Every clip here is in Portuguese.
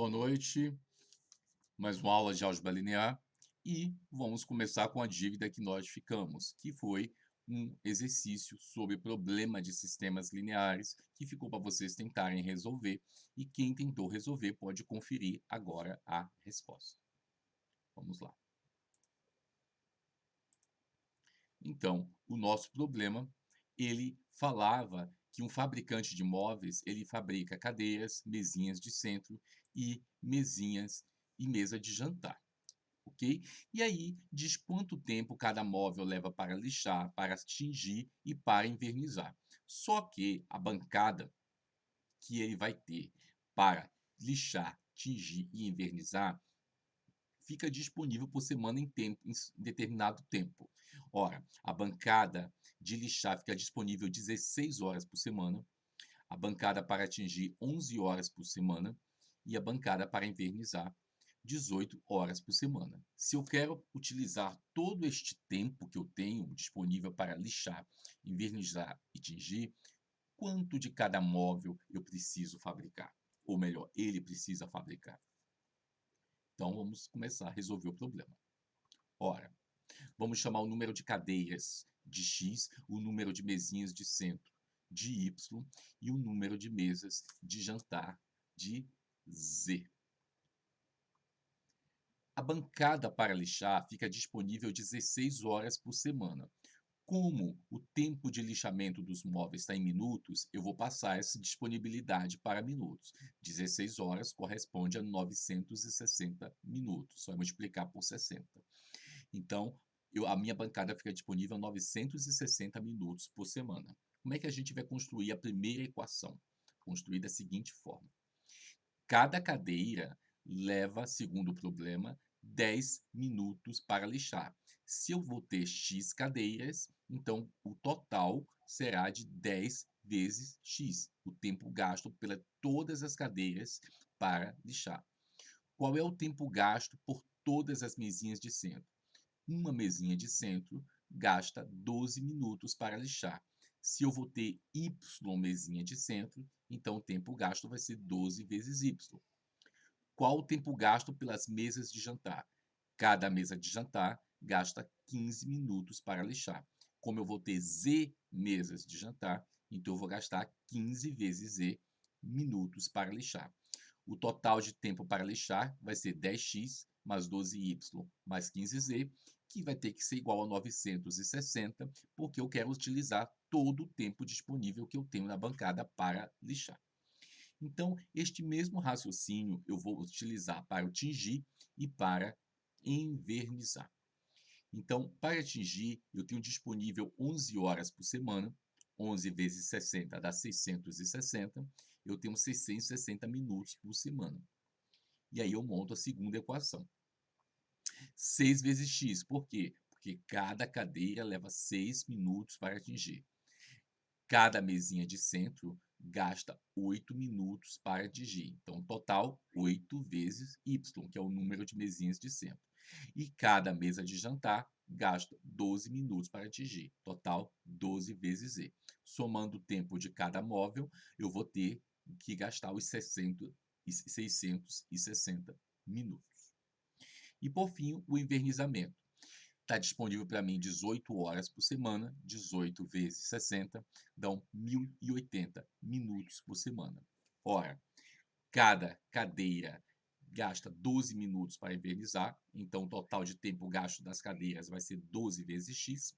Boa noite, mais uma aula de álgebra linear e vamos começar com a dívida que nós ficamos, que foi um exercício sobre problema de sistemas lineares que ficou para vocês tentarem resolver e quem tentou resolver pode conferir agora a resposta. Vamos lá. Então, o nosso problema, ele falava que um fabricante de móveis, ele fabrica cadeiras, mesinhas de centro e mesinhas e mesa de jantar, ok? E aí, diz quanto tempo cada móvel leva para lixar, para tingir e para envernizar. Só que a bancada que ele vai ter para lixar, tingir e envernizar fica disponível por semana em determinado tempo. Ora, a bancada de lixar fica disponível 16 horas por semana, a bancada para atingir 11 horas por semana e a bancada para invernizar 18 horas por semana. Se eu quero utilizar todo este tempo que eu tenho disponível para lixar, invernizar e tingir, quanto de cada móvel eu preciso fabricar? Ou melhor, ele precisa fabricar. Então, vamos começar a resolver o problema. Ora, vamos chamar o número de cadeiras de x, o número de mesinhas de centro de y e o número de mesas de jantar de z. A bancada para lixar fica disponível 16 horas por semana. Como o tempo de lixamento dos móveis está em minutos, eu vou passar essa disponibilidade para minutos. 16 horas corresponde a 960 minutos. Só multiplicar por 60. Então, a minha bancada fica disponível 960 minutos por semana. Como é que a gente vai construir a primeira equação? Construir da seguinte forma. Cada cadeira leva, segundo o problema, 10 minutos para lixar. Se eu vou ter x cadeiras, então o total será de 10 vezes x, o tempo gasto por todas as cadeiras para lixar. Qual é o tempo gasto por todas as mesinhas de centro? Uma mesinha de centro gasta 12 minutos para lixar. Se eu vou ter y mesinha de centro, então o tempo gasto vai ser 12 vezes y. Qual o tempo gasto pelas mesas de jantar? Cada mesa de jantar gasta 15 minutos para lixar. Como eu vou ter z mesas de jantar, então eu vou gastar 15 vezes z minutos para lixar. O total de tempo para lixar vai ser 10x mais 12y mais 15z, que vai ter que ser igual a 960, porque eu quero utilizar todo o tempo disponível que eu tenho na bancada para lixar. Então, este mesmo raciocínio eu vou utilizar para o tingir e para envernizar. Então, para tingir, eu tenho disponível 11 horas por semana, 11 vezes 60 dá 660, eu tenho 660 minutos por semana. E aí eu monto a segunda equação. 6 vezes x, por quê? Porque cada cadeira leva 6 minutos para tingir. Cada mesinha de centro gasta 8 minutos para tingir. Então, total, 8 vezes y, que é o número de mesinhas de centro. E cada mesa de jantar gasta 12 minutos para tingir. Total, 12 vezes z. Somando o tempo de cada móvel, eu vou ter que gastar os 660 minutos. E, por fim, o envernizamento. Está disponível para mim 18 horas por semana, 18 vezes 60, dão 1.080 minutos por semana. Ora, cada cadeira gasta 12 minutos para envernizar, então o total de tempo gasto das cadeiras vai ser 12 vezes x.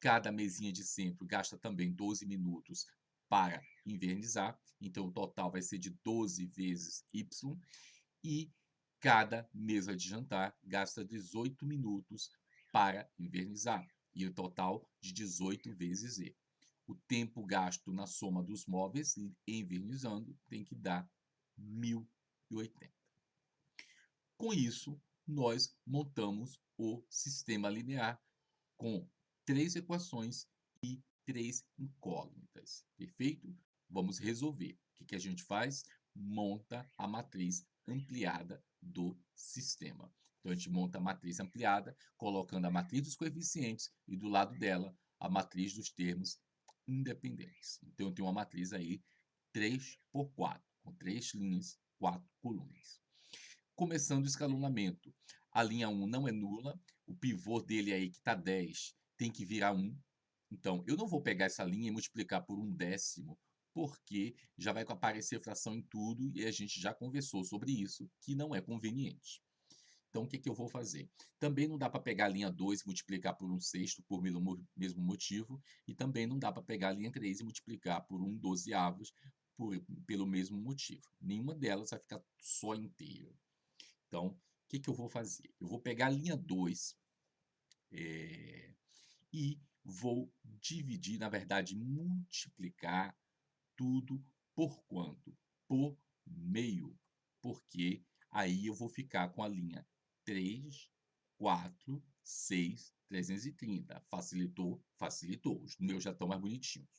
Cada mesinha de centro gasta também 12 minutos para invernizar, então o total vai ser de 12 vezes y. E cada mesa de jantar gasta 18 minutos para invernizar, e o total de 18 vezes z. O tempo gasto na soma dos móveis envernizando tem que dar 1.080. Com isso, nós montamos o sistema linear com 3 equações e 3 incógnitas. Perfeito? Vamos resolver. O que a gente faz? Monta a matriz ampliada do sistema. Então, a gente monta a matriz ampliada, colocando a matriz dos coeficientes e do lado dela a matriz dos termos independentes. Então, eu tenho uma matriz aí 3 por 4, com 3 linhas, 4 colunas. Começando o escalonamento, a linha 1 não é nula, o pivô dele aí que está 10 tem que virar 1. Então, eu não vou pegar essa linha e multiplicar por 1/10, porque já vai aparecer fração em tudo e a gente já conversou sobre isso, que não é conveniente. Então, o que eu vou fazer? Também não dá para pegar a linha 2 e multiplicar por 1/6 por mesmo motivo, e também não dá para pegar a linha 3 e multiplicar por 1/12 pelo mesmo motivo. Nenhuma delas vai ficar só inteira. Então, o que eu vou fazer? Eu vou pegar a linha 2 e vou dividir, na verdade, multiplicar tudo por quanto? Por meio, porque aí eu vou ficar com a linha 3, 4, 6, 330. Facilitou? Facilitou. Os números já estão mais bonitinhos.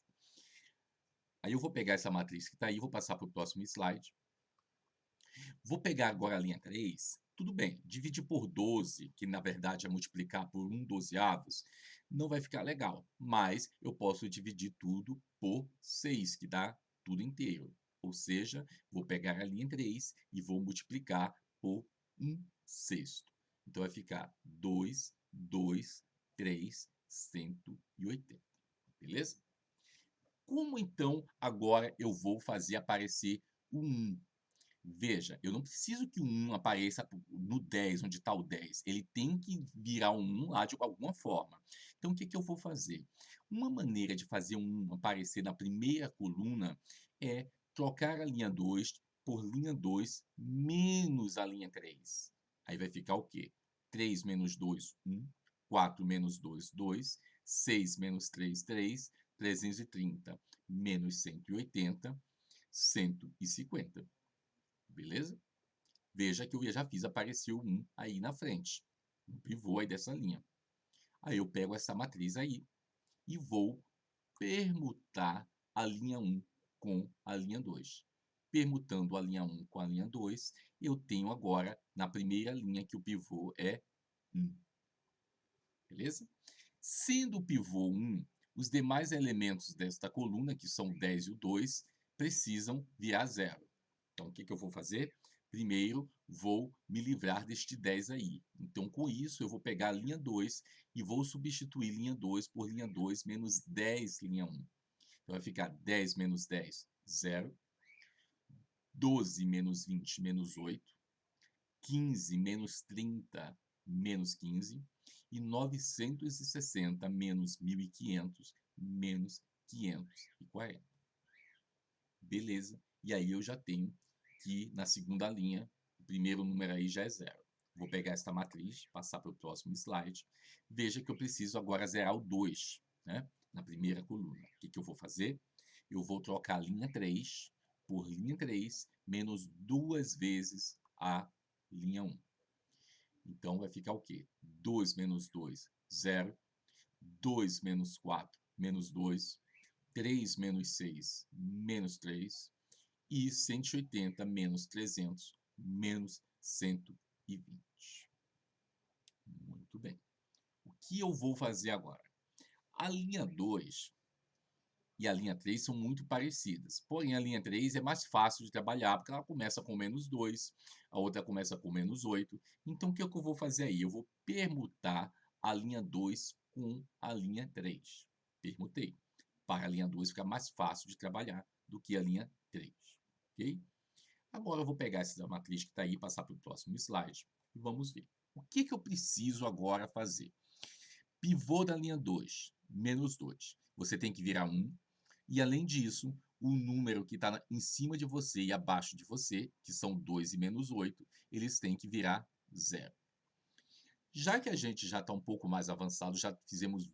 Aí eu vou pegar essa matriz que está aí, vou passar para o próximo slide. Vou pegar agora a linha 3, tudo bem, dividir por 12, que na verdade é multiplicar por 1/12, não vai ficar legal, mas eu posso dividir tudo por 6, que dá tudo inteiro. Ou seja, vou pegar a linha 3 e vou multiplicar por 1/6. Então vai ficar 2, 2, 3, 180. Beleza? Como então agora eu vou fazer aparecer o 1? Veja, eu não preciso que o 1 apareça no 10, onde está o 10. Ele tem que virar um 1 lá de alguma forma. Então, o que eu vou fazer? Uma maneira de fazer um 1 aparecer na primeira coluna é trocar a linha 2 por linha 2 menos a linha 3. Aí vai ficar o quê? 3 menos 2, 1. 4 menos 2, 2. 6 menos 3, 3. 330 menos 180, 150. Beleza? Veja que eu já fiz aparecer o 1 aí na frente, no pivô aí dessa linha. Aí eu pego essa matriz aí e vou permutar a linha 1 com a linha 2. Permutando a linha 1 com a linha 2, eu tenho agora, na primeira linha, que o pivô é 1. Beleza? Sendo o pivô 1, os demais elementos desta coluna, que são o 10 e o 2, precisam virar 0. Então, o que eu vou fazer? Primeiro, vou me livrar deste 10 aí. Então, com isso, eu vou pegar a linha 2 e vou substituir linha 2 por linha 2 menos 10, linha 1. Então, vai ficar 10 menos 10, 0. 12 menos 20, menos 8. 15 menos 30, menos 15. E 960 menos 1.500, menos 540. Beleza. E aí eu já tenho que, na segunda linha, o primeiro número aí já é 0. Vou pegar esta matriz, passar para o próximo slide. Veja que eu preciso agora zerar o 2, né? Na primeira coluna. O que eu vou fazer? Eu vou trocar a linha 3 por linha 3 menos 2 vezes a linha 1. Então, vai ficar o quê? 2 menos 2, 0. 2 menos 4, menos 2. 3 menos 6, menos 3. E 180 menos 300, menos 120. Muito bem. O que eu vou fazer agora? A linha 2 e a linha 3 são muito parecidas. Porém, a linha 3 é mais fácil de trabalhar, porque ela começa com menos 2, a outra começa com menos 8. Então, o que eu vou fazer aí? Eu vou permutar a linha 2 com a linha 3. Permutei. Para a linha 2 ficar mais fácil de trabalhar do que a linha 3. Ok? Agora eu vou pegar essa matriz que está aí, passar para o próximo slide e vamos ver. O que eu preciso agora fazer? Pivô da linha 2, menos 2. Você tem que virar 1. E, além disso, o número que está em cima de você e abaixo de você, que são 2 e menos 8, eles têm que virar 0. Já que a gente já está um pouco mais avançado, já fizemos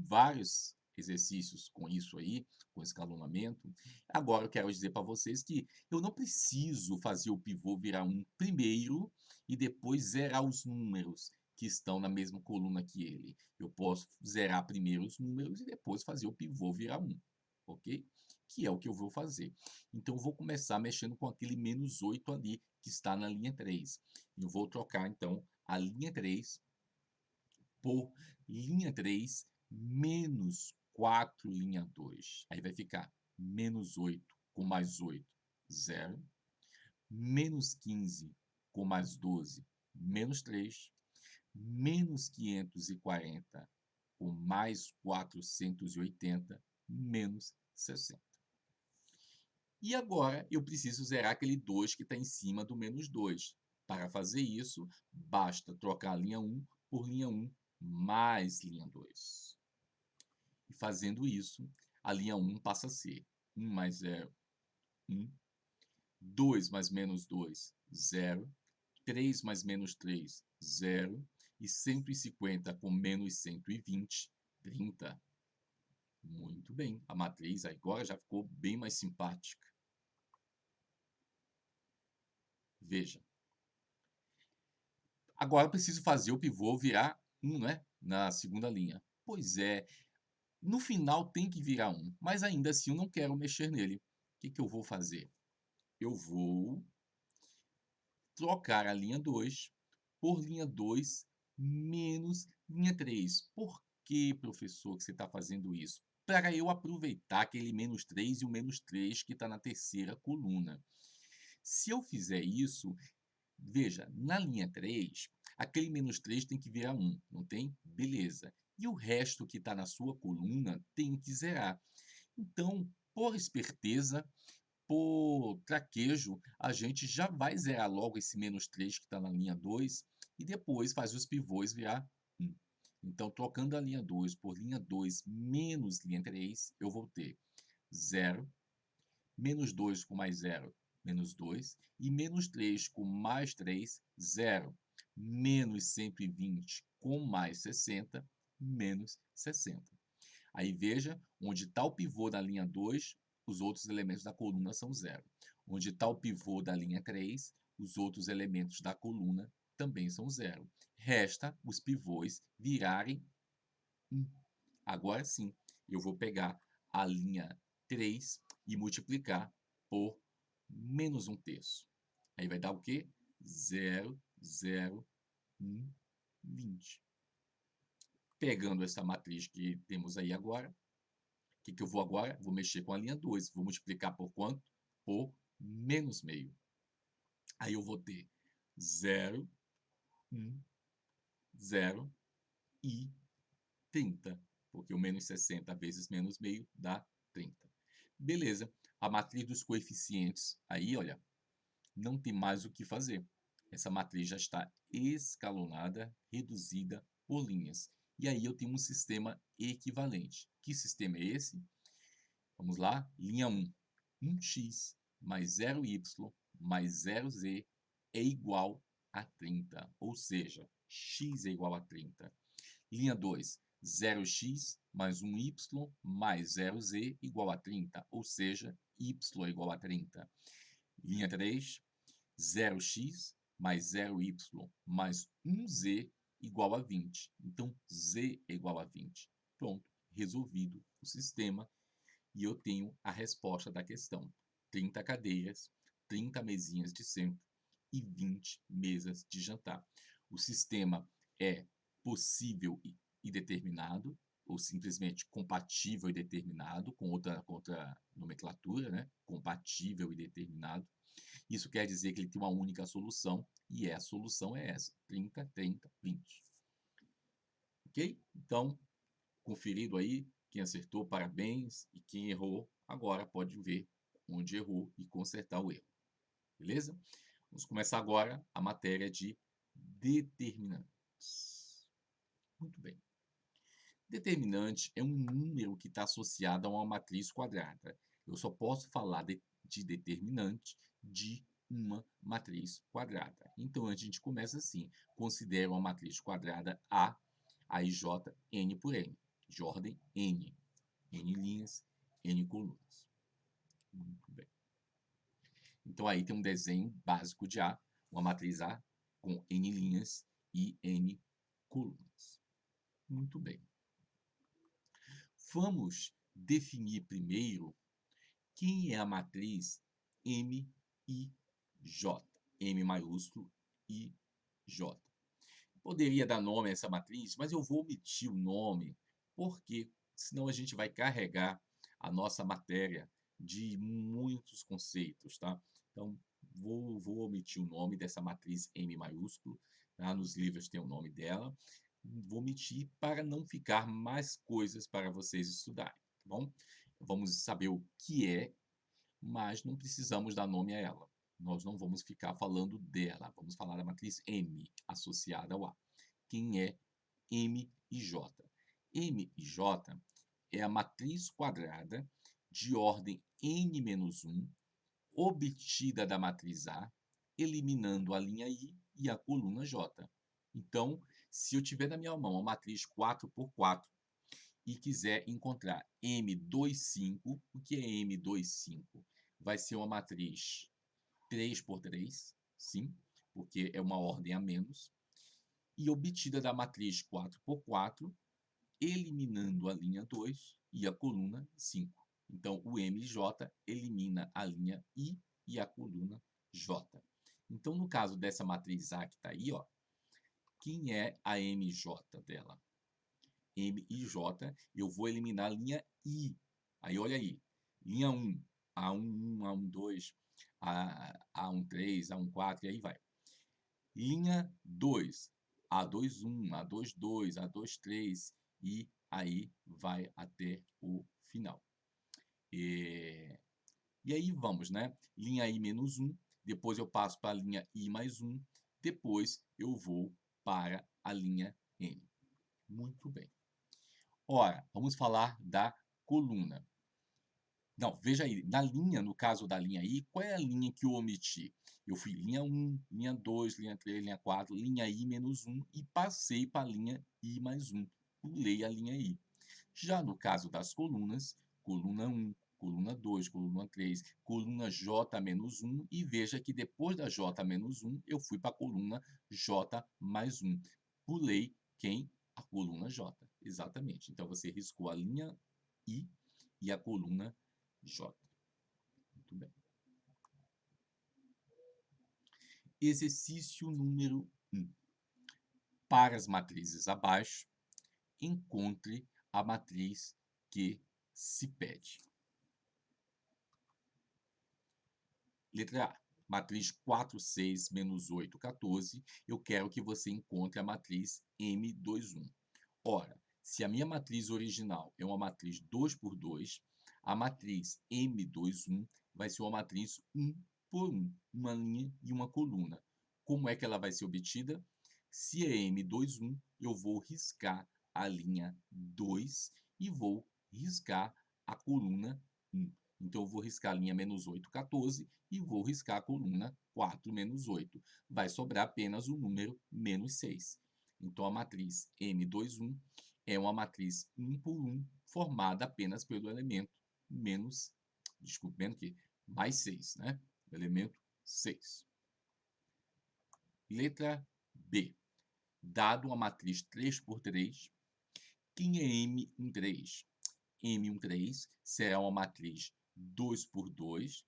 vários exercícios com isso aí, com escalonamento, agora eu quero dizer para vocês que eu não preciso fazer o pivô virar 1 primeiro e depois zerar os números que estão na mesma coluna que ele. Eu posso zerar primeiro os números e depois fazer o pivô virar 1, ok? Que é o que eu vou fazer. Então, eu vou começar mexendo com aquele menos 8 ali, que está na linha 3. Eu vou trocar, então, a linha 3 por linha 3 menos 4, linha 2. Aí vai ficar menos 8 com mais 8, 0. menos 15 com mais 12, menos 3, menos 540 com mais 480, menos 60. E agora eu preciso zerar aquele 2 que está em cima do menos 2. Para fazer isso, basta trocar a linha 1 por linha 1 mais linha 2. E fazendo isso, a linha 1 passa a ser 1 mais 0, 1. 2 mais menos 2, 0. 3 mais menos 3, 0. E 150 com menos 120, 30. Muito bem. A matriz agora já ficou bem mais simpática. Veja. Agora eu preciso fazer o pivô virar 1, né? Na segunda linha. Pois é. No final tem que virar 1, mas ainda assim eu não quero mexer nele. O que eu vou fazer? Eu vou trocar a linha 2 por linha 2 menos linha 3. Por que, professor, que você está fazendo isso? Para eu aproveitar aquele menos 3 e o menos 3 que está na terceira coluna. Se eu fizer isso, veja, na linha 3, aquele menos 3 tem que virar 1, não tem? Beleza. E o resto que está na sua coluna tem que zerar. Então, por esperteza, por traquejo, a gente já vai zerar logo esse menos 3 que está na linha 2 e depois faz os pivôs virar 1. Então, trocando a linha 2 por linha 2 menos linha 3, eu vou ter 0, menos 2 com mais 0, menos 2, e menos 3 com mais 3, 0. Menos 120 com mais 60, menos 60. Aí veja, onde está o pivô da linha 2, os outros elementos da coluna são 0. Onde está o pivô da linha 3, os outros elementos da coluna também são 0. Resta os pivôs virarem 1. Agora sim, eu vou pegar a linha 3 e multiplicar por menos 1/3. Aí vai dar o quê? 0, 0, 1, 20. Pegando essa matriz que temos aí agora, o que eu vou agora? Vou mexer com a linha 2. Vou multiplicar por quanto? Por menos meio. Aí eu vou ter 0, 1, 0 e 30. Porque o menos 60 vezes menos meio dá 30. Beleza. A matriz dos coeficientes, aí, olha, não tem mais o que fazer. Essa matriz já está escalonada, reduzida por linhas. E aí eu tenho um sistema equivalente. Que sistema é esse? Vamos lá. Linha 1. 1x mais 0y mais 0z é igual a 30. Ou seja, x é igual a 30. Linha 2. 0x mais 1y mais 0z igual a 30. Ou seja, y é igual a 30. Linha 3. 0x mais 0y mais 1z igual a 20. Então, z é igual a 20. Pronto, resolvido o sistema. E eu tenho a resposta da questão. 30 cadeiras, 30 mesinhas de centro e 20 mesas de jantar. O sistema é possível e determinado, ou simplesmente compatível e determinado, com outra nomenclatura, né? Compatível e determinado. Isso quer dizer que ele tem uma única solução, e a solução é essa, 30, 30, 20. Ok? Então, conferido aí, quem acertou, parabéns, e quem errou, agora pode ver onde errou e consertar o erro. Beleza? Vamos começar agora a matéria de determinantes. Muito bem. Determinante é um número que está associado a uma matriz quadrada. Eu só posso falar de determinante de uma matriz quadrada. Então, a gente começa assim. Considera uma matriz quadrada A, aí J, N por N. De ordem N. N linhas, N colunas. Muito bem. Então, aí tem um desenho básico de A, uma matriz A com N linhas e N colunas. Muito bem. Vamos definir primeiro quem é a matriz M e J. M maiúsculo e J. Poderia dar nome a essa matriz, mas eu vou omitir o nome, porque senão a gente vai carregar a nossa matéria de muitos conceitos, tá? Então, vou omitir o nome dessa matriz M maiúsculo, tá? Nos livros tem o nome dela. Vou omitir para não ficar mais coisas para vocês estudarem, tá bom? Vamos saber o que é, mas não precisamos dar nome a ela. Nós não vamos ficar falando dela, vamos falar da matriz M associada ao A. Quem é M e J? M e J é a matriz quadrada de ordem n-1 obtida da matriz A, eliminando a linha I e a coluna J. Então, se eu tiver na minha mão a matriz 4 por 4 e quiser encontrar M25, o que é M25? Vai ser uma matriz 3 por 3, sim, porque é uma ordem a menos, e obtida da matriz 4 por 4, eliminando a linha 2 e a coluna 5. Então, o MJ elimina a linha I e a coluna J. Então, no caso dessa matriz A que está aí, ó, quem é a MJ dela? MJ, eu vou eliminar a linha I. Aí, olha aí, linha 1, A11, A12, A13, A14, e aí vai. Linha 2, A21, A22, A23, e aí vai até o final. E aí vamos, né? Linha I menos 1, depois eu passo para a linha I mais 1, depois eu vou para a linha N. Muito bem. Ora, vamos falar da coluna. Não, veja aí, na linha, no caso da linha I, qual é a linha que eu omiti? Eu fui linha 1, linha 2, linha 3, linha 4, linha I menos 1 e passei para a linha I mais 1. Pulei a linha I. Já no caso das colunas, coluna 1, coluna 2, coluna 3, coluna J menos 1, e veja que depois da J menos 1, eu fui para a coluna J mais 1. Pulei quem? A coluna J, exatamente. Então, você riscou a linha I e a coluna J. Muito bem. Exercício número 1. Para as matrizes abaixo, encontre a matriz que se pede. Letra A. Matriz 4, 6, menos 8, 14. Eu quero que você encontre a matriz M21. Ora, se a minha matriz original é uma matriz 2 por 2, a matriz M21 vai ser uma matriz 1 por 1, uma linha e uma coluna. Como é que ela vai ser obtida? Se é M21, eu vou riscar a linha 2 e vou riscar a coluna 1. Então, eu vou riscar a linha menos 8, 14 e vou riscar a coluna 4, menos 8. Vai sobrar apenas o número menos 6. Então, a matriz M21 é uma matriz 1 por 1, formada apenas pelo elemento menos, desculpe, menos que mais 6, né? O elemento 6. Letra B. Dado uma matriz 3 por 3, quem é M13? M13 será uma matriz 2 por 2.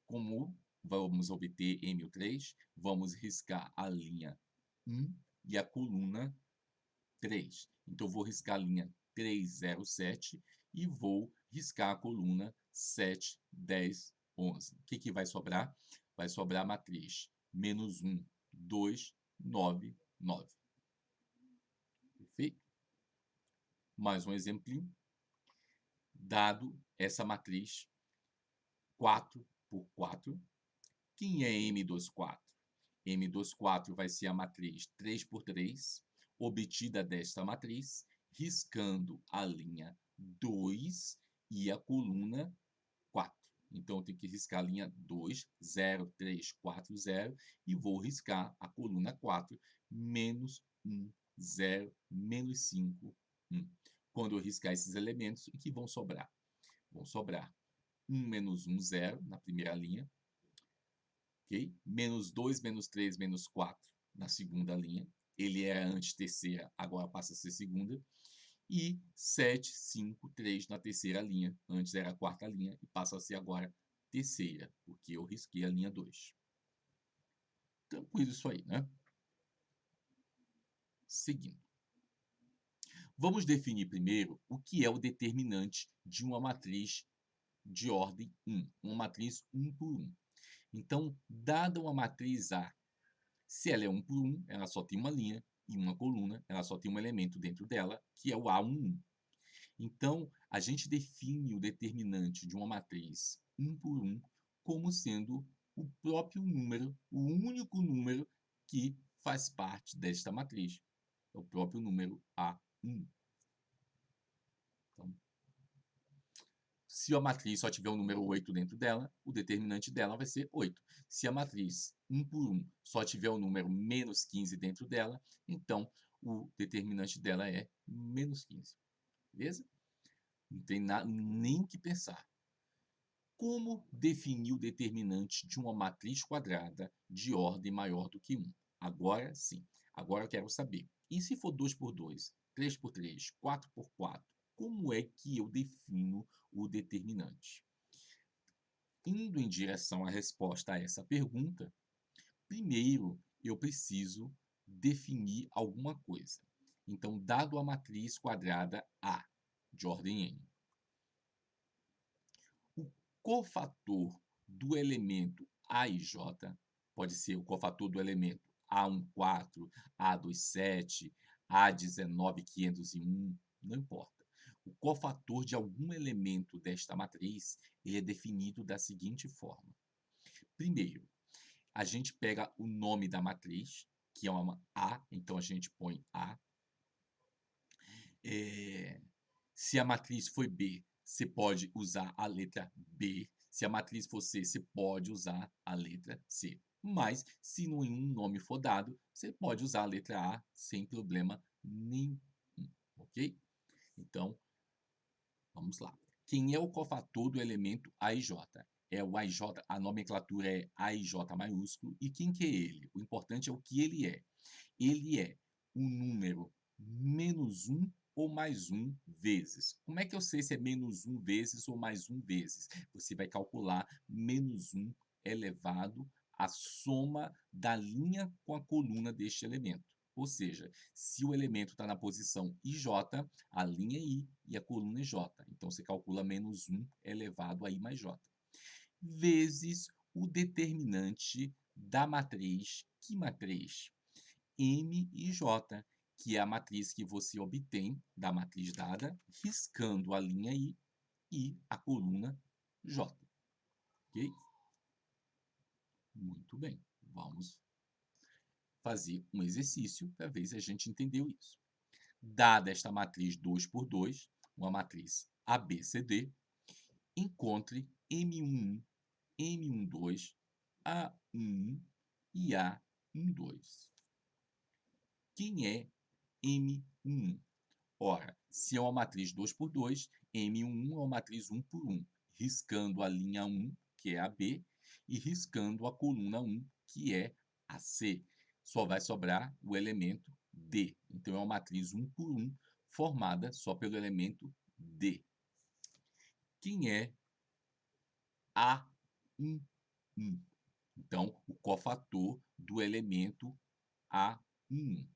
Como vamos obter M3? Vamos riscar a linha 1 e a coluna 3. Então, vou riscar a linha 307 e vou riscar a coluna 7, 10, 11. O que vai sobrar? Vai sobrar a matriz menos 1, 2, 9, 9. Perfeito? Mais um exemplinho. Dado essa matriz 4 por 4, quem é M24? M24 vai ser a matriz 3 por 3, obtida desta matriz, riscando a linha 2 e a coluna 4. Então, eu tenho que riscar a linha 2, 0, 3, 4, 0, e vou riscar a coluna 4, menos 1, 0, menos 5, 1. Quando eu riscar esses elementos, o que vão sobrar? Vão sobrar 1, menos 1, 0, na primeira linha. Okay? Menos 2, menos 3, menos 4 na segunda linha. Ele era antes terceira, agora passa a ser segunda. E 7, 5, 3 na terceira linha. Antes era a quarta linha e passa a ser agora terceira, porque eu risquei a linha 2. Tranquilo isso aí, né? Seguindo. Vamos definir primeiro o que é o determinante de uma matriz de ordem 1, uma matriz 1 por 1. Então, dada uma matriz A, se ela é 1 por 1, ela só tem uma linha e uma coluna, ela só tem um elemento dentro dela, que é o A11. Então, a gente define o determinante de uma matriz 1 por 1 como sendo o próprio número, o único número que faz parte desta matriz. É o próprio número A1. Então, se a matriz só tiver o número 8 dentro dela, o determinante dela vai ser 8. Se a matriz 1 por 1 só tiver o número menos 15 dentro dela, então o determinante dela é menos 15. Beleza? Não tem nem o que pensar. Como definir o determinante de uma matriz quadrada de ordem maior do que 1? Agora sim. Agora eu quero saber. E se for 2 por 2, 3 por 3, 4 por 4? Como é que eu defino o determinante? Indo em direção à resposta a essa pergunta, primeiro eu preciso definir alguma coisa. Então, dado a matriz quadrada A, de ordem n, o cofator do elemento A e J pode ser o cofator do elemento A14, A27, A19501, não importa. O cofator de algum elemento desta matriz ele é definido da seguinte forma. Primeiro, a gente pega o nome da matriz, que é uma A, então a gente põe A. Se a matriz foi B, você pode usar a letra B. Se a matriz for C, você pode usar a letra C. Mas, se nenhum nome for dado, você pode usar a letra A sem problema nenhum, ok? Então, vamos lá. Quem é o cofator do elemento A e J? É o AJ, a nomenclatura é AIJ maiúsculo. E quem que é ele? O importante é o que ele é. Ele é um número menos 1 ou mais 1 vezes. Como é que eu sei se é menos 1 vezes ou mais 1 vezes? Você vai calcular menos 1 elevado à soma da linha com a coluna deste elemento. Ou seja, se o elemento está na posição IJ, a linha é I e a coluna é J. Então, você calcula menos 1 elevado a I mais J. Vezes o determinante da matriz. Que matriz? M e J, que é a matriz que você obtém da matriz dada, riscando a linha I e a coluna J. Ok? Muito bem. Vamos fazer um exercício para ver se a gente entendeu isso. Dada esta matriz 2 por 2, uma matriz ABCD, encontre M11, M12, A11 e A12. Quem é M11? Ora, se é uma matriz 2 por 2, M11 é uma matriz 1 por 1, riscando a linha 1, que é a B, e riscando a coluna 1, que é a C. Só vai sobrar o elemento D. Então, é uma matriz 1 por 1, formada só pelo elemento D. Quem é A11? Então, o cofator do elemento A11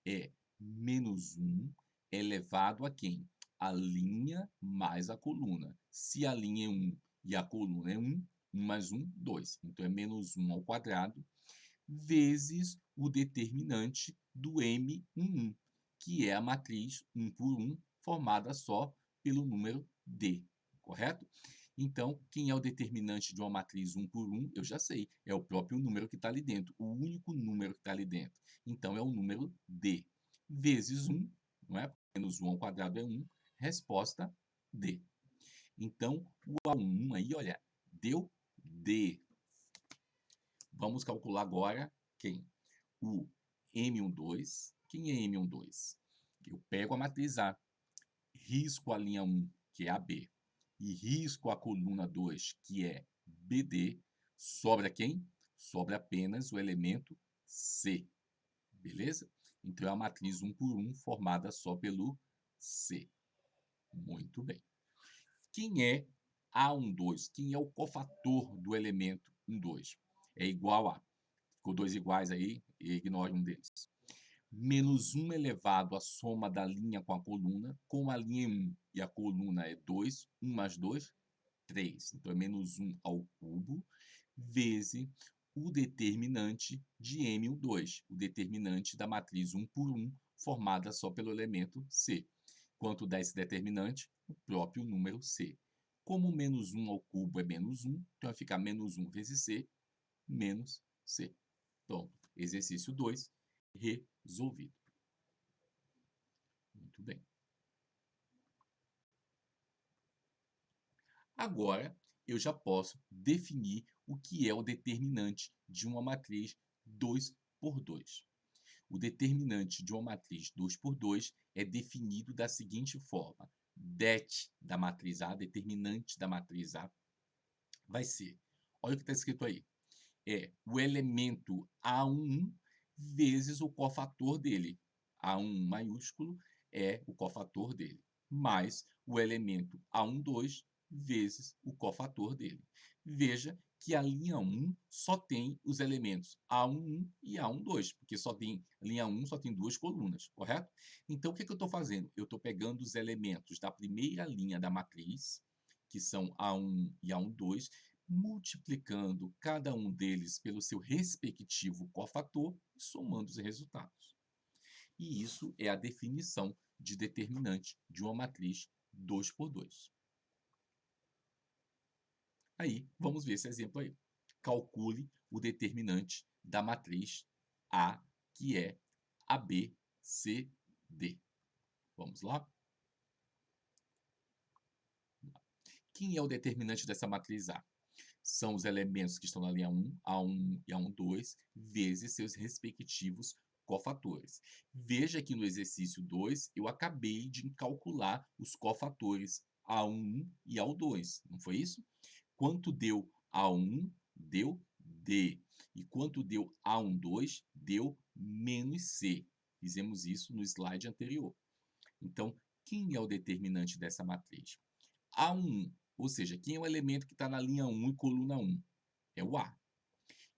é menos 1 elevado a quem? A linha mais a coluna. Se a linha é 1 e a coluna é 1, 1 mais 1, 2. Então, é menos 1 ao quadrado, vezes o determinante do M11, que é a matriz 1 por 1, formada só pelo número D, correto? Então, quem é o determinante de uma matriz 1 por 1? Eu já sei, é o próprio número que está ali dentro, o único número que está ali dentro. Então, é o número D, vezes 1, não é? Menos 1 ao quadrado é 1, resposta D. Então, o A1 aí, olha, deu D. Vamos calcular agora quem? O M12. Quem é M12? Eu pego a matriz A, risco a linha 1, que é AB, e risco a coluna 2, que é BD. Sobra quem? Sobra apenas o elemento C. Beleza? Então, é a matriz 1 por 1 formada só pelo C. Muito bem. Quem é A12? Quem é o cofator do elemento 12? É igual a... Ficou dois iguais aí, e ignore um deles. Menos 1 elevado à soma da linha com a coluna, com a linha 1 e a coluna é 2, 1 mais 2, 3. Então, é menos 1 ao cubo, vezes o determinante de M12, o determinante da matriz 1 por 1, formada só pelo elemento C. Quanto dá esse determinante? O próprio número C. Como menos 1 ao cubo é menos 1, então vai ficar menos 1 vezes C, menos C. Pronto, exercício 2, resolvido. Muito bem. Agora, eu já posso definir o que é o determinante de uma matriz 2 por 2. O determinante de uma matriz 2 por 2 é definido da seguinte forma. Det da matriz A, determinante da matriz A, vai ser, olha o que está escrito aí, é o elemento A11 vezes o cofator dele. A11 maiúsculo é o cofator dele, mais o elemento A12 vezes o cofator dele. Veja que a linha 1 só tem os elementos A11 e A12, porque só tem linha 1 só tem duas colunas, correto? Então, o que eu estou fazendo? Eu estou pegando os elementos da primeira linha da matriz, que são A1 e A12, multiplicando cada um deles pelo seu respectivo cofator e somando os resultados. E isso é a definição de determinante de uma matriz 2 por 2. Aí, vamos ver esse exemplo aí. Calcule o determinante da matriz A, que é ABCD. Vamos lá? Quem é o determinante dessa matriz A? São os elementos que estão na linha 1, A1 e A12, vezes seus respectivos cofatores. Veja que no exercício 2, eu acabei de calcular os cofatores A1 e A2, não foi isso? Quanto deu A1? Deu D. E quanto deu A12? Deu menos C. Fizemos isso no slide anterior. Então, quem é o determinante dessa matriz? A1, ou seja, quem é o elemento que está na linha 1 e coluna 1? É o A.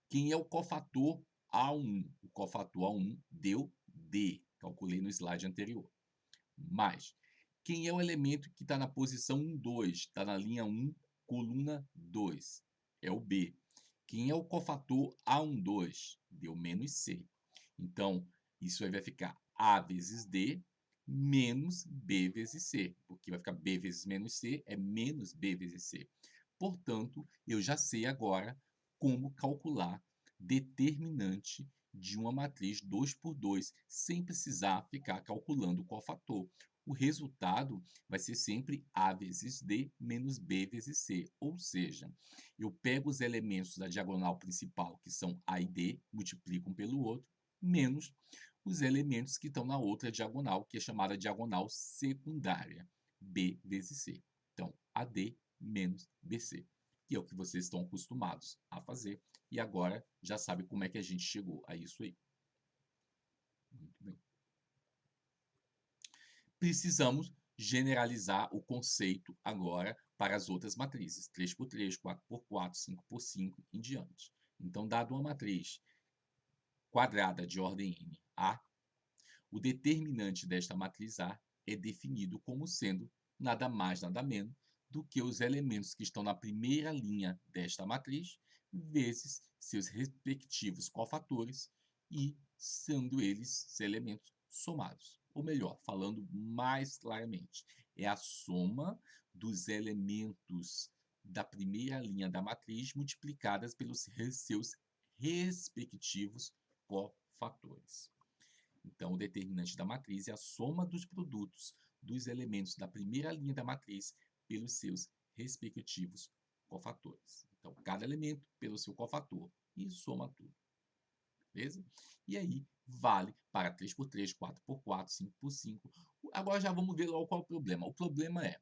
Quem é o cofator A1? O cofator A1 deu D. Calculei no slide anterior. Mais, quem é o elemento que está na posição 1, 2? Está na linha 1, coluna 2. É o B. Quem é o cofator A12? Deu menos C. Então, isso aí vai ficar A vezes D menos B vezes C, porque vai ficar B vezes menos C é menos B vezes C. Portanto, eu já sei agora como calcular determinante de uma matriz 2 por 2, sem precisar ficar calculando o cofator. O resultado vai ser sempre A vezes D menos B vezes C, ou seja, eu pego os elementos da diagonal principal, que são A e D, multiplico um pelo outro, menos os elementos que estão na outra diagonal, que é chamada diagonal secundária, B vezes C. Então, AD menos BC, que é o que vocês estão acostumados a fazer, e agora já sabe como é que a gente chegou a isso aí. Muito bem. Precisamos generalizar o conceito agora para as outras matrizes, 3 por 3, 4 por 4, 5 por 5, em diante. Então, dado uma matriz quadrada de ordem n, A, o determinante desta matriz A é definido como sendo nada mais, nada menos do que os elementos que estão na primeira linha desta matriz, vezes seus respectivos cofatores e sendo esses elementos somados. Ou melhor, falando mais claramente, é a soma dos elementos da primeira linha da matriz multiplicadas pelos seus respectivos cofatores. Então, o determinante da matriz é a soma dos produtos dos elementos da primeira linha da matriz pelos seus respectivos cofatores. Então, cada elemento pelo seu cofator e soma tudo. Beleza? E aí, vale para 3 por 3, 4 por 4, 5 por 5. Agora já vamos ver logo qual é o problema. O problema é,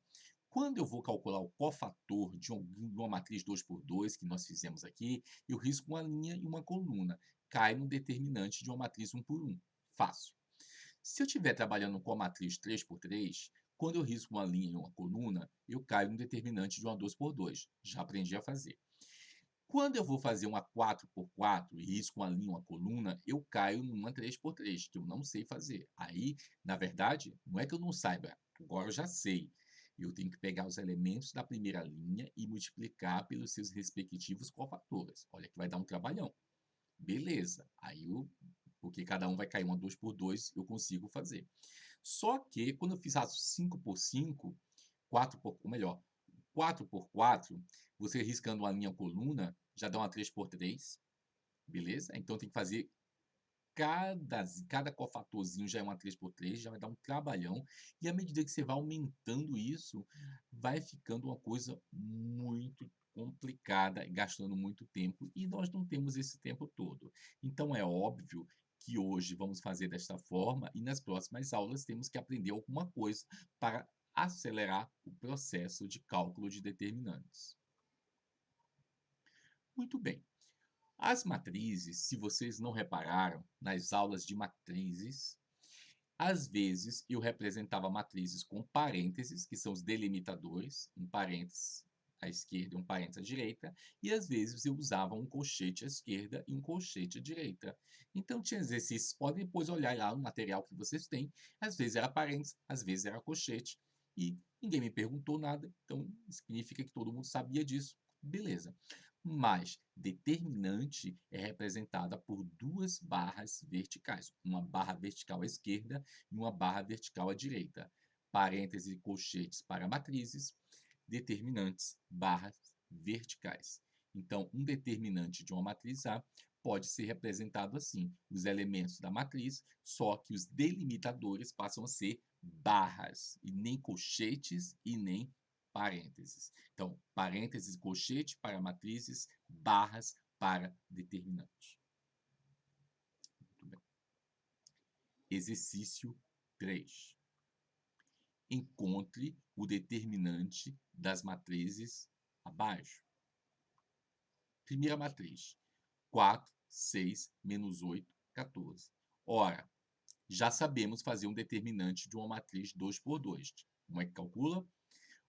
quando eu vou calcular o cofator de uma matriz 2 por 2, que nós fizemos aqui, eu risco uma linha e uma coluna. Cai no determinante de uma matriz 1 por 1. Fácil. Se eu estiver trabalhando com a matriz 3 por 3, quando eu risco uma linha e uma coluna, eu caio no determinante de uma 2 por 2. Já aprendi a fazer. Quando eu vou fazer uma 4 por 4 e risco uma linha e uma coluna, eu caio numa 3 por 3, que eu não sei fazer. Aí, na verdade, não é que eu não saiba, agora eu já sei. Eu tenho que pegar os elementos da primeira linha e multiplicar pelos seus respectivos cofatores. Olha que vai dar um trabalhão. Beleza. Porque cada um vai cair uma 2 por 2, eu consigo fazer. Só que quando eu fiz a 5 por 5, 4 por, ou melhor, 4 por 4, você riscando uma linha coluna, já dá uma 3 por 3, beleza? Então tem que fazer cada cofatorzinho já é uma 3 por 3, já vai dar um trabalhão. E à medida que você vai aumentando isso, vai ficando uma coisa muito complicada, gastando muito tempo, e nós não temos esse tempo todo. Então é óbvio que hoje vamos fazer desta forma e nas próximas aulas temos que aprender alguma coisa para acelerar o processo de cálculo de determinantes. Muito bem. As matrizes, se vocês não repararam, nas aulas de matrizes, às vezes eu representava matrizes com parênteses, que são os delimitadores, um parênteses à esquerda e um parênteses à direita, e às vezes eu usava um colchete à esquerda e um colchete à direita. Então tinha exercícios, podem depois olhar lá no material que vocês têm, às vezes era parênteses, às vezes era colchete, e ninguém me perguntou nada, então significa que todo mundo sabia disso. Beleza. Mas determinante é representada por duas barras verticais, uma barra vertical à esquerda e uma barra vertical à direita. Parênteses e colchetes para matrizes, determinantes, barras verticais. Então, um determinante de uma matriz A pode ser representado assim: os elementos da matriz, só que os delimitadores passam a ser barras, e nem colchetes e nem parênteses. Então, parênteses, colchete para matrizes, barras para determinantes. Muito bem. Exercício 3. Encontre o determinante das matrizes abaixo. Primeira matriz, 4, 6, menos 8, 14. Ora, já sabemos fazer um determinante de uma matriz 2 por 2. Como é que calcula?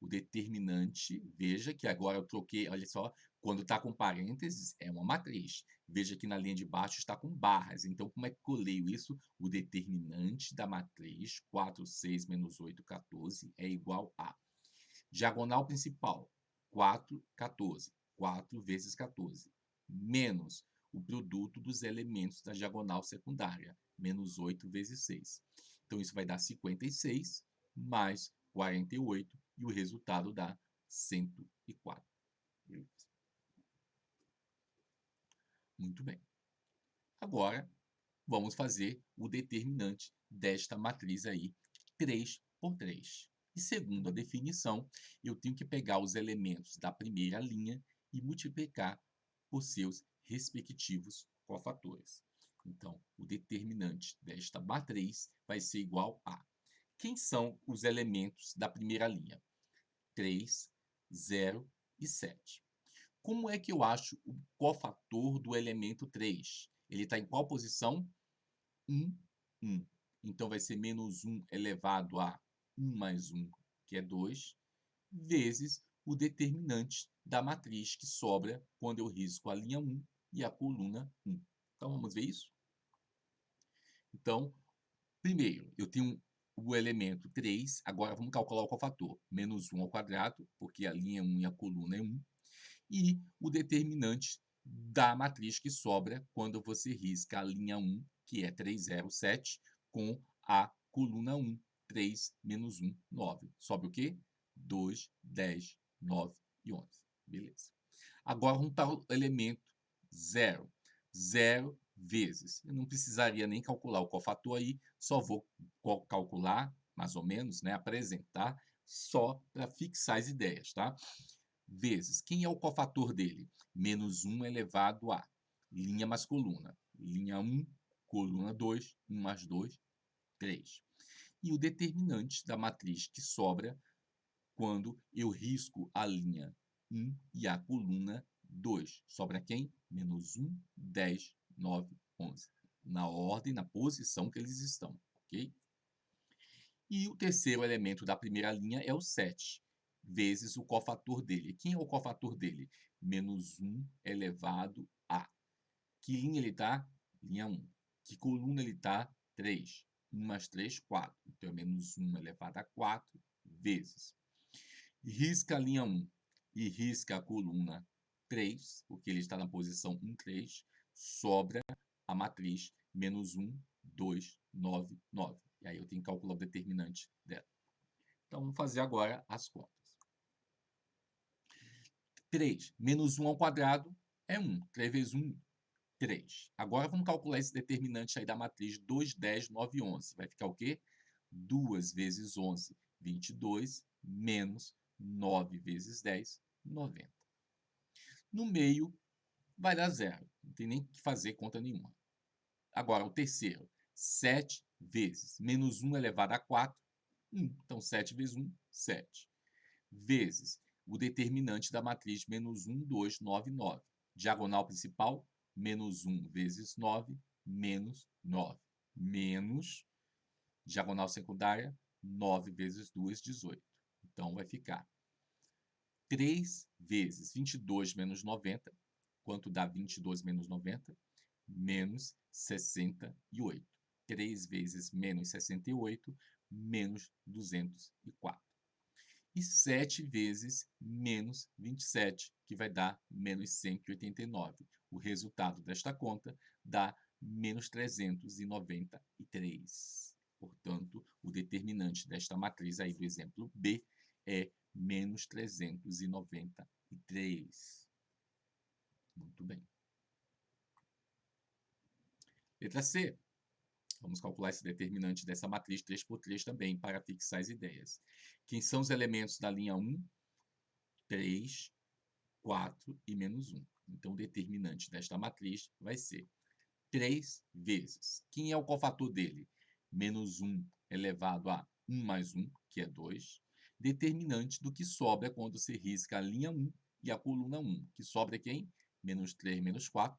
O determinante, veja que agora eu troquei, olha só, quando está com parênteses, é uma matriz. Veja que na linha de baixo está com barras. Então, como é que eu leio isso? O determinante da matriz 4, 6 menos 8, 14 é igual a diagonal principal, 4, 14. 4 vezes 14. Menos o produto dos elementos da diagonal secundária, menos 8 vezes 6. Então, isso vai dar 56 mais 48 e o resultado dá 104. Muito bem. Agora, vamos fazer o determinante desta matriz aí, 3 por 3. E segundo a definição, eu tenho que pegar os elementos da primeira linha e multiplicar por seus respectivos cofatores. Então, o determinante desta matriz vai ser igual a... Quem são os elementos da primeira linha? 3, 0 e 7. Como é que eu acho o cofator do elemento 3? Ele está em qual posição? 1, 1. Então, vai ser menos 1 elevado a 1 mais 1, que é 2, vezes o determinante da matriz que sobra quando eu risco a linha 1 e a coluna 1. Então, vamos ver isso? Então, primeiro, eu tenho o elemento 3, agora vamos calcular o cofator. Menos 1 ao quadrado, porque a linha 1 e a coluna é 1. E o determinante da matriz que sobra quando você risca a linha 1, que é 307, com a coluna 1, 3 menos 1, 9. Sobe o quê? 2, 10, 9 e 11. Beleza. Agora vamos para o elemento 0. 0 vezes. Eu não precisaria nem calcular o cofator aí, só vou calcular, mais ou menos, né, apresentar, só para fixar as ideias, tá? Vezes. Quem é o cofator dele? Menos 1 elevado a linha mais coluna. Linha 1, coluna 2, 1 mais 2, 3. E o determinante da matriz que sobra quando eu risco a linha 1 e a coluna 2. Sobra quem? Menos 1, 10, 9, 11. Na ordem, na posição que eles estão, ok? E o terceiro elemento da primeira linha é o 7, vezes o cofator dele. Quem é o cofator dele? Menos 1 elevado a. Que linha ele está? Linha 1. Que coluna ele está? 3. 1 mais 3, 4. Então, é menos 1 elevado a 4 vezes. Risca a linha 1 e risca a coluna 3, porque ele está na posição 1, 3, sobra a matriz menos 1, 2, 9, 9. E aí eu tenho que calcular o determinante dela. Então, vamos fazer agora as contas. 3 menos 1 ao quadrado é 1. 3 vezes 1, 3. Agora vamos calcular esse determinante aí da matriz 2, 10, 9, 11. Vai ficar o quê? 2 vezes 11, 22, menos 9 vezes 10, 90. No meio, vai dar zero. Não tem nem que fazer conta nenhuma. Agora, o terceiro. 7 vezes menos 1 elevado a 4, 1. Então, 7 vezes 1, 7. Vezes o determinante da matriz menos 1, 2, 9, 9. Diagonal principal, menos 1 vezes 9, menos 9. Menos, diagonal secundária, 9 vezes 2, 18. Então, vai ficar 3 vezes 22 menos 90. Quanto dá 22 menos 90? Menos 68. 3 vezes menos 68, menos 204. E 7 vezes menos 27, que vai dar menos 189. O resultado desta conta dá menos 393. Portanto, o determinante desta matriz aí do exemplo B é menos 393. Muito bem. Letra C. Vamos calcular esse determinante dessa matriz 3 por 3 também, para fixar as ideias. Quem são os elementos da linha 1? 3, 4 e menos 1. Então, o determinante desta matriz vai ser 3 vezes. Quem é o cofator dele? Menos 1 elevado a 1 mais 1, que é 2. Determinante do que sobra quando se risca a linha 1 e a coluna 1. Que sobra quem? Menos 3 menos 4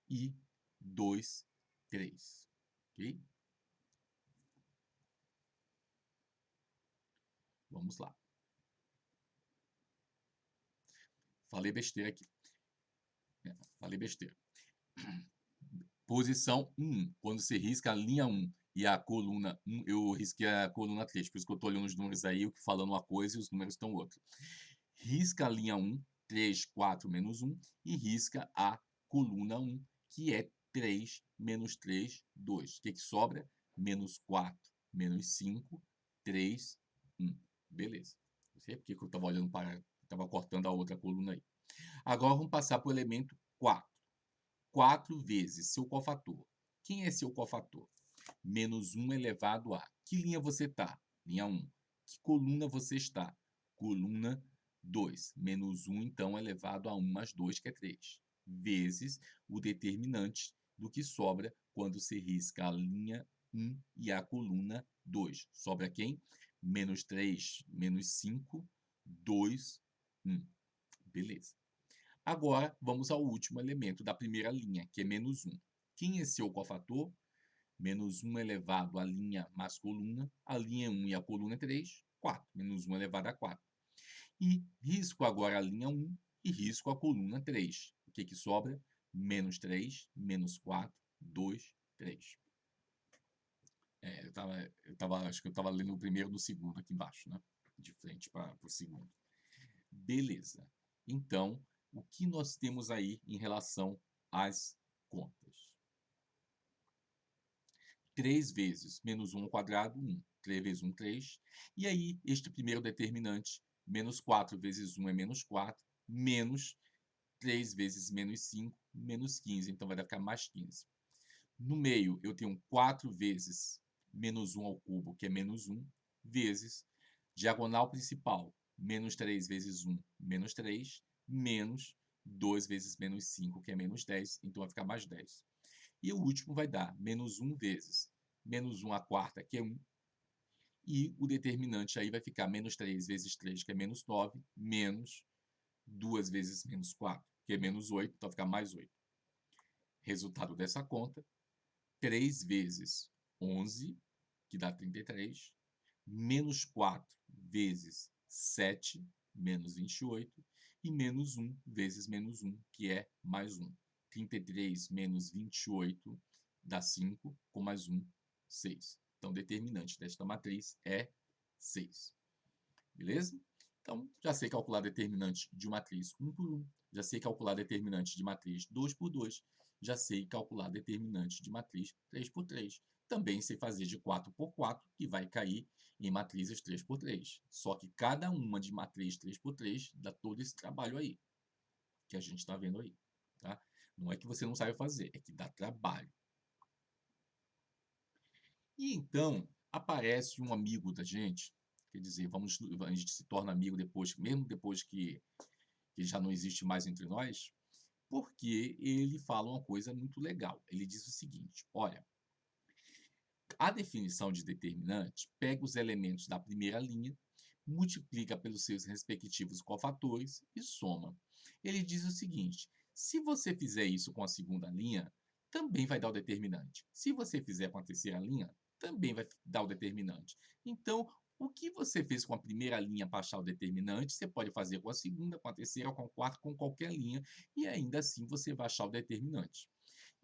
e 2, 3. Ok? Vamos lá. Falei besteira aqui. Falei besteira. Posição 1, quando você risca a linha 1 e a coluna 1, eu risquei a coluna 3, por isso que eu estou olhando os números aí, falando uma coisa e os números estão outra. Risca a linha 1, 3, 4, menos 1, e risca a coluna 1, que é 3, menos 3, 2. O que sobra? Menos 4, menos 5, 3, 1. Beleza. Não sei porque que eu estava olhando para... Estava cortando a outra coluna aí. Agora vamos passar para o elemento 4. 4 vezes seu cofator. Quem é seu cofator? Menos 1 elevado a. Que linha você está? Linha 1. Que coluna você está? Coluna 2. Menos 1, então, elevado a 1 mais 2, que é 3. Vezes o determinante do que sobra quando se risca a linha 1 e a coluna 2. Sobra quem? Menos 3, menos 5, 2, 1. Beleza. Agora, vamos ao último elemento da primeira linha, que é menos 1. Quem é seu cofator? Menos 1 elevado à linha mais coluna. A linha 1 e a coluna 3, 4. Menos 1 elevado a 4. E risco agora a linha 1 e risco a coluna 3. O que sobra? Menos 3, menos 4, 2, 3. Acho que eu estava lendo o primeiro do segundo aqui embaixo, né? De frente para o segundo. Beleza. Então, o que nós temos aí em relação às contas? 3 vezes menos 1 ao quadrado, 1. 3 vezes 1, 3. E aí, este primeiro determinante, menos 4 vezes 1 é menos 4, menos 3 vezes menos 5, menos 15. Então, vai ficar mais 15. No meio, eu tenho 4 vezes menos 1 ao cubo, que é menos 1, vezes diagonal principal, menos 3 vezes 1, menos 3, menos 2 vezes menos 5, que é menos 10, então vai ficar mais 10. E o último vai dar menos 1 vezes menos 1 à quarta, que é 1, e o determinante aí vai ficar menos 3 vezes 3, que é menos 9, menos 2 vezes menos 4, que é menos 8, então vai ficar mais 8. Resultado dessa conta, 3 vezes 11, que dá 33, menos 4 vezes 7, menos 28, e menos 1 vezes menos 1, que é mais 1. 33 menos 28 dá 5, com mais 1, 6. Então, o determinante desta matriz é 6. Beleza? Então, já sei calcular determinante de matriz 1 por 1, já sei calcular determinante de matriz 2 por 2, já sei calcular determinante de matriz 3 por 3. Também sei fazer de 4 por 4, que vai cair em matrizes 3 por 3. Só que cada uma de matriz 3 por 3 dá todo esse trabalho aí, que a gente está vendo aí. Tá? Não é que você não saiba fazer, é que dá trabalho. E então aparece um amigo da gente, quer dizer, a gente se torna amigo depois, mesmo depois que já não existe mais entre nós, porque ele fala uma coisa muito legal. Ele diz o seguinte: olha, a definição de determinante pega os elementos da primeira linha, multiplica pelos seus respectivos cofatores e soma. Ele diz o seguinte: se você fizer isso com a segunda linha, também vai dar o determinante. Se você fizer com a terceira linha, também vai dar o determinante. Então, o que você fez com a primeira linha para achar o determinante, você pode fazer com a segunda, com a terceira, com a quarta, com qualquer linha, e ainda assim você vai achar o determinante.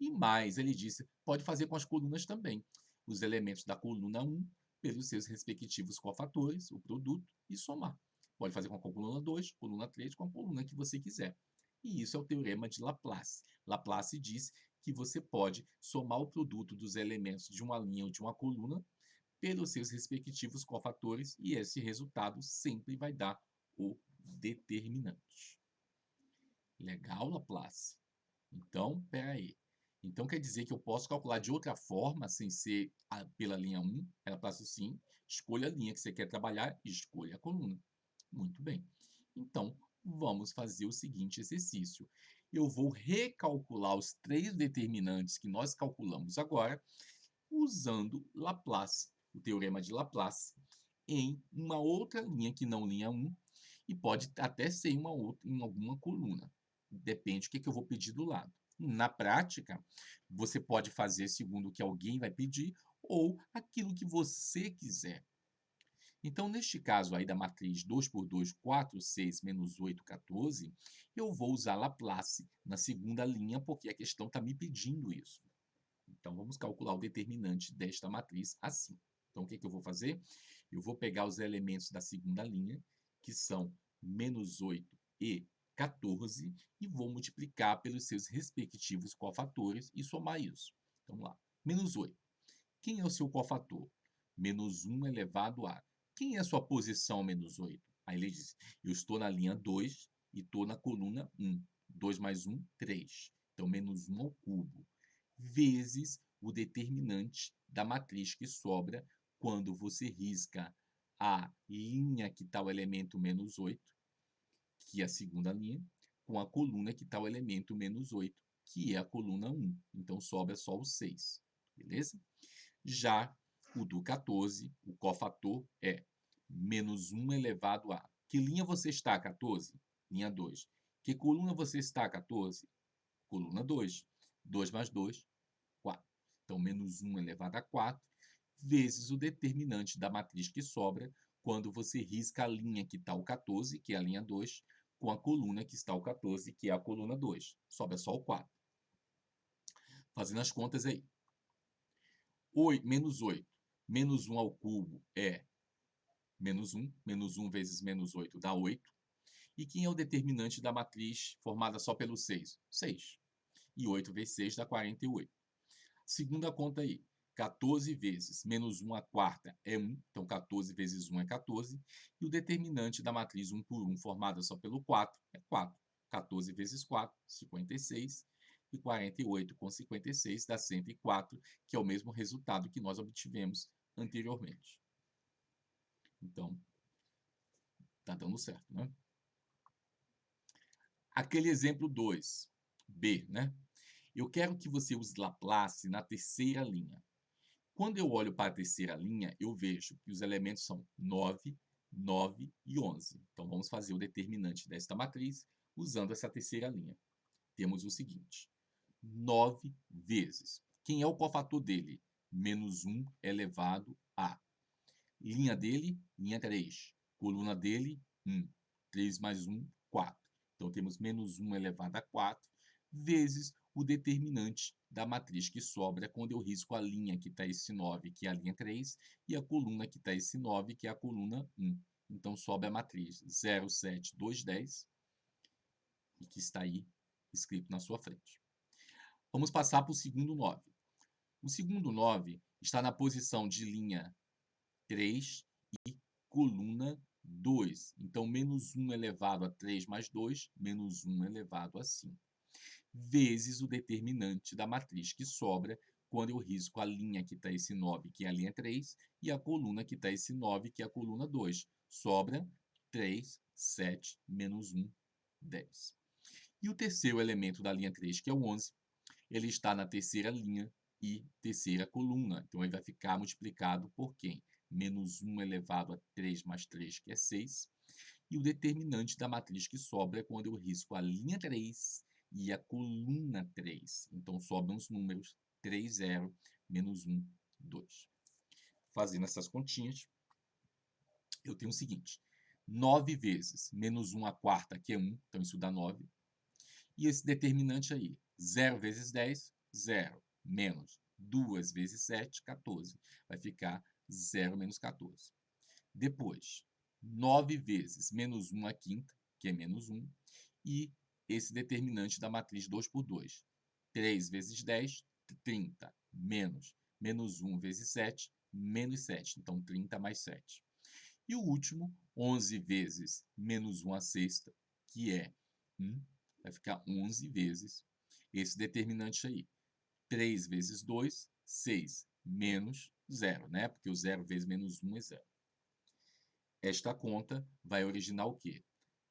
E mais, ele disse, pode fazer com as colunas também. Os elementos da coluna 1 pelos seus respectivos cofatores, o produto, e somar. Pode fazer com a coluna 2, coluna 3, com a coluna que você quiser. E isso é o teorema de Laplace. Laplace diz que você pode somar o produto dos elementos de uma linha ou de uma coluna pelos seus respectivos cofatores e esse resultado sempre vai dar o determinante. Legal, Laplace? Então, espera aí. Então, quer dizer que eu posso calcular de outra forma, sem ser pela linha 1? Ela passa assim, escolha a linha que você quer trabalhar e escolha a coluna. Muito bem. Então, vamos fazer o seguinte exercício. Eu vou recalcular os 3 determinantes que nós calculamos agora, usando Laplace, o teorema de Laplace, em uma outra linha que não linha 1, e pode até ser em alguma coluna. Depende do que eu vou pedir do lado. Na prática, você pode fazer segundo o que alguém vai pedir ou aquilo que você quiser. Então, neste caso aí da matriz 2 por 2, 4, 6, menos 8, 14, eu vou usar Laplace na segunda linha, porque a questão está me pedindo isso. Então, vamos calcular o determinante desta matriz assim. Então, o que eu vou fazer? Eu vou pegar os elementos da segunda linha, que são menos 8 e 14, e vou multiplicar pelos seus respectivos cofatores e somar isso. Então, vamos lá. Menos 8. Quem é o seu cofator? Menos 1 elevado a. Quem é a sua posição menos 8? Aí ele diz, eu estou na linha 2 e estou na coluna 1. 2 mais 1, 3. Então, menos 1 ao cubo, vezes o determinante da matriz que sobra quando você risca a linha que está o elemento menos 8, que é a segunda linha, com a coluna que está o elemento menos 8, que é a coluna 1. Então, sobra só o 6. Beleza? Já o do 14, o cofator é menos 1 elevado a. Que linha você está, 14? Linha 2. Que coluna você está, 14? Coluna 2. 2 mais 2, 4. Então, menos 1 elevado a 4, vezes o determinante da matriz que sobra quando você risca a linha que está o 14, que é a linha 2, com a coluna que está o 14, que é a coluna 2. Sobra só o 4. Fazendo as contas aí. 8, menos 8. Menos 1 ao cubo é menos 1. Menos 1 vezes menos 8 dá 8. E quem é o determinante da matriz formada só pelo 6? 6. E 8 vezes 6 dá 48. Segunda conta aí. 14 vezes menos 1 à quarta é 1. Então, 14 vezes 1 é 14. E o determinante da matriz 1 por 1, formada só pelo 4, é 4. 14 vezes 4, 56. E 48 com 56 dá 104, que é o mesmo resultado que nós obtivemos anteriormente. Então, tá dando certo, né? Aquele exemplo 2, B, né? Eu quero que você use Laplace na terceira linha. Quando eu olho para a terceira linha, eu vejo que os elementos são 9, 9 e 11. Então, vamos fazer o determinante desta matriz usando essa terceira linha. Temos o seguinte, 9 vezes. Quem é o cofator dele? Menos 1 elevado a. Linha dele, linha 3. Coluna dele, 1. 3 mais 1, 4. Então, temos menos 1 elevado a 4, vezes o determinante da matriz que sobra quando eu risco a linha que está esse 9, que é a linha 3, e a coluna que está esse 9, que é a coluna 1. então sobra a matriz 0, 7, 2, 10, e que está aí escrito na sua frente. Vamos passar para o segundo 9. O segundo 9 está na posição de linha 3 e coluna 2. Então, menos 1 elevado a 3 mais 2, menos 1 elevado a 5. Vezes o determinante da matriz que sobra quando eu risco a linha que está esse 9, que é a linha 3, e a coluna que está esse 9, que é a coluna 2. Sobra 3, 7, menos 1, 10. E o terceiro elemento da linha 3, que é o 11, ele está na terceira linha e terceira coluna. Então, ele vai ficar multiplicado por quem? Menos 1 elevado a 3 mais 3, que é 6. E o determinante da matriz que sobra é quando eu risco a linha 3 e a coluna 3. Então, sobram os números 3, 0, menos 1, 2. Fazendo essas continhas, eu tenho o seguinte. 9 vezes menos 1 a quarta, que é 1. Então, isso dá 9. E esse determinante aí, 0 vezes 10, 0, menos 2 vezes 7, 14. Vai ficar 0 menos 14. Depois, 9 vezes menos 1 a quinta, que é menos 1, e esse determinante da matriz 2 por 2. 3 vezes 10, 30, menos 1 vezes 7, menos 7. Então, 30 mais 7. E o último, 11 vezes menos 1 a sexta, que é 1, vai ficar 11 vezes esse determinante aí. 3 vezes 2, 6, menos 0, né? Porque o 0 vezes menos 1 é 0. Esta conta vai originar o quê?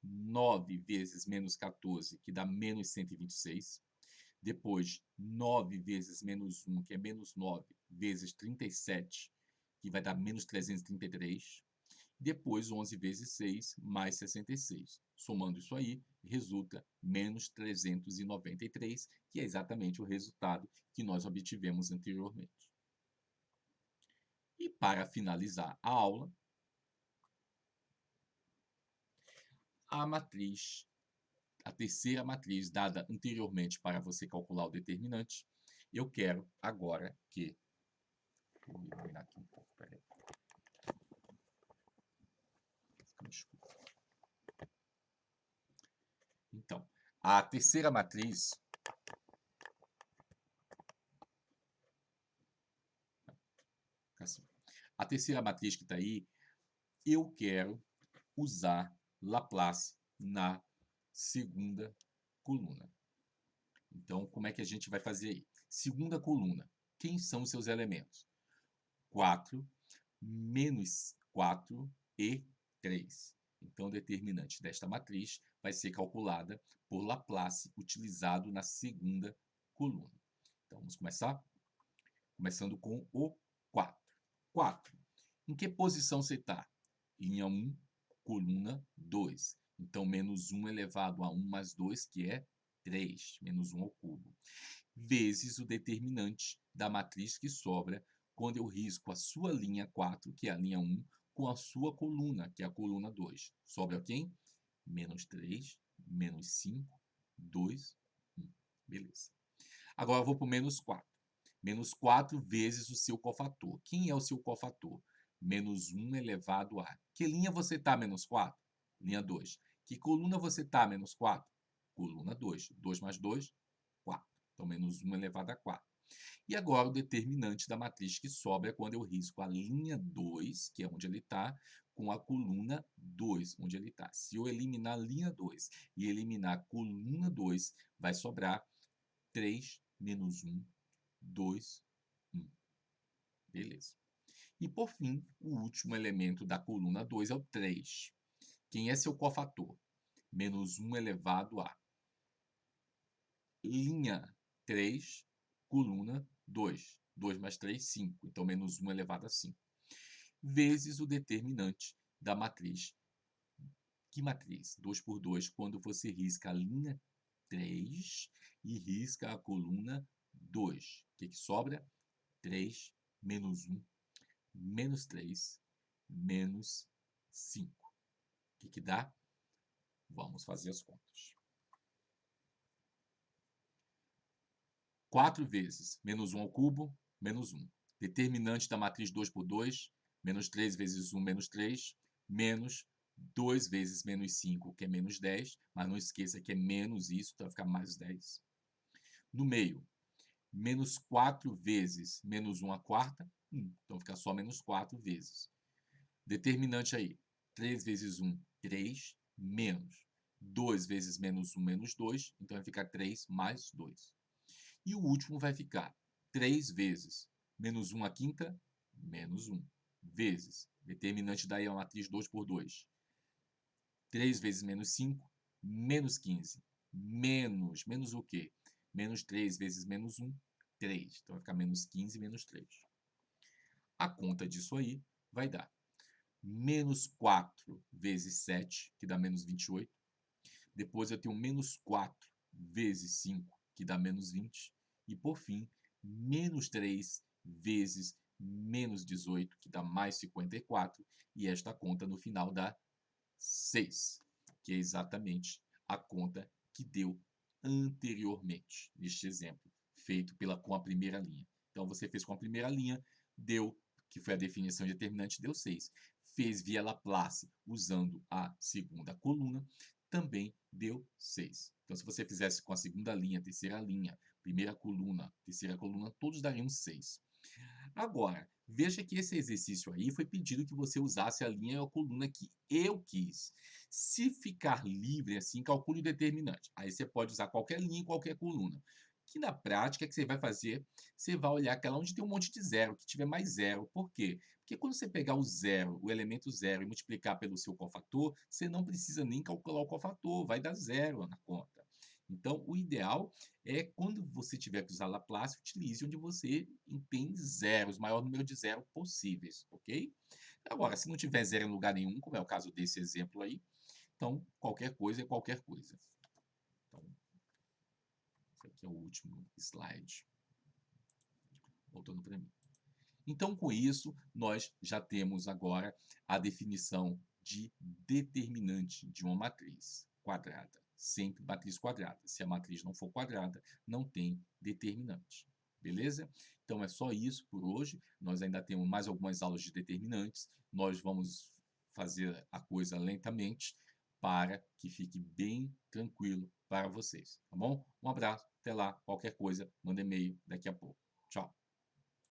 9 vezes menos 14, que dá menos 126. Depois, 9 vezes menos 1, que é menos 9, vezes 37, que vai dar menos 333. Depois, 11 vezes 6, mais 66. Somando isso aí, resulta menos 393, que é exatamente o resultado que nós obtivemos anteriormente. E para finalizar a aula, a matriz, a terceira matriz dada anteriormente para você calcular o determinante, eu quero agora que... Vou iluminar aqui um pouco, peraí. Então, a terceira matriz... Assim, a terceira matriz que está aí, eu quero usar Laplace na segunda coluna. Então, como é que a gente vai fazer aí? Segunda coluna. Quem são os seus elementos? 4, menos 4 e 3. Então, o determinante desta matriz vai ser calculada por Laplace, utilizado na segunda coluna. Então, vamos começar? Começando com o 4. 4. Em que posição você está? Linha 1, coluna 2. Então, menos 1 elevado a 1 mais 2, que é 3, menos 1 ao cubo, vezes o determinante da matriz que sobra quando eu risco a sua linha 4, que é a linha 1, com a sua coluna, que é a coluna 2. Sobra quem? Menos 3, menos 5, 2, 1. Beleza. Agora eu vou para o menos 4. Menos 4 vezes o seu cofator. Quem é o seu cofator? Menos 1 elevado a... Que linha você está, menos 4? Linha 2. Que coluna você está, menos 4? Coluna 2. 2 mais 2, 4. Então, menos 1 elevado a 4. E agora, o determinante da matriz que sobra é quando eu risco a linha 2, que é onde ele está, com a coluna 2, onde ele está. Se eu eliminar a linha 2 e eliminar a coluna 2, vai sobrar 3 menos 1, 2, 1. Beleza. E, por fim, o último elemento da coluna 2 é o 3. Quem é seu cofator? Menos 1 elevado a linha 3, coluna 2. 2 mais 3, 5. Então, menos 1 elevado a 5. Vezes o determinante da matriz. Que matriz? 2 por 2, quando você risca a linha 3 e risca a coluna 2. O que sobra? 3 menos 1, menos 3, menos 5. O que dá? Vamos fazer as contas. 4 vezes menos 1 ao cubo, menos 1. Determinante da matriz 2 por 2, menos 3 vezes 1, menos 3, menos 2 vezes menos 5, que é menos 10, mas não esqueça que é menos isso, então vai ficar mais 10. No meio, menos 4 vezes menos 1 à quarta, 1. Então fica só menos 4 vezes. Determinante aí, 3 vezes 1, 3, menos 2 vezes menos 1, menos 2, então vai ficar 3 mais 2. E o último vai ficar 3 vezes menos 1 à quinta, menos 1, vezes. Determinante daí é uma matriz 2 por 2. 3 vezes menos 5, menos 15. Menos o quê? Menos 3 vezes menos 1, 3. Então vai ficar menos 15 menos 3. A conta disso aí vai dar menos 4 vezes 7, que dá menos 28. Depois eu tenho menos 4 vezes 5, que dá menos 20. E, por fim, menos 3 vezes menos 18, que dá mais 54. E esta conta no final dá 6, que é exatamente a conta que deu anteriormente, neste exemplo, feito com a primeira linha. Então, você fez com a primeira linha, deu, que foi a definição de determinante, deu 6. Fez via Laplace usando a segunda coluna, também deu 6. Então, se você fizesse com a segunda linha, terceira linha, primeira coluna, terceira coluna, todos dariam 6. Agora, veja que esse exercício aí foi pedido que você usasse a linha ou a coluna que eu quis. Se ficar livre assim, calcule o determinante. Aí você pode usar qualquer linha e qualquer coluna. Que na prática, o que você vai fazer? Você vai olhar aquela onde tem um monte de zero, que tiver mais zero. Por quê? Porque quando você pegar o zero, o elemento zero, e multiplicar pelo seu cofator, você não precisa nem calcular o cofator, vai dar zero na conta. Então, o ideal é quando você tiver que usar Laplace, utilize onde você tem zeros, o maior número de zeros possíveis, ok? Agora, se não tiver zero em lugar nenhum, como é o caso desse exemplo aí, então qualquer coisa é qualquer coisa. Então, esse aqui é o último slide. Voltando para mim. Então, com isso, nós já temos agora a definição de determinante de uma matriz quadrada. Sempre matriz quadrada. Se a matriz não for quadrada, não tem determinante. Beleza? Então, é só isso por hoje. Nós ainda temos mais algumas aulas de determinantes. Nós vamos fazer a coisa lentamente para que fique bem tranquilo para vocês. Tá bom? Um abraço. Até lá. Qualquer coisa, manda e-mail daqui a pouco. Tchau.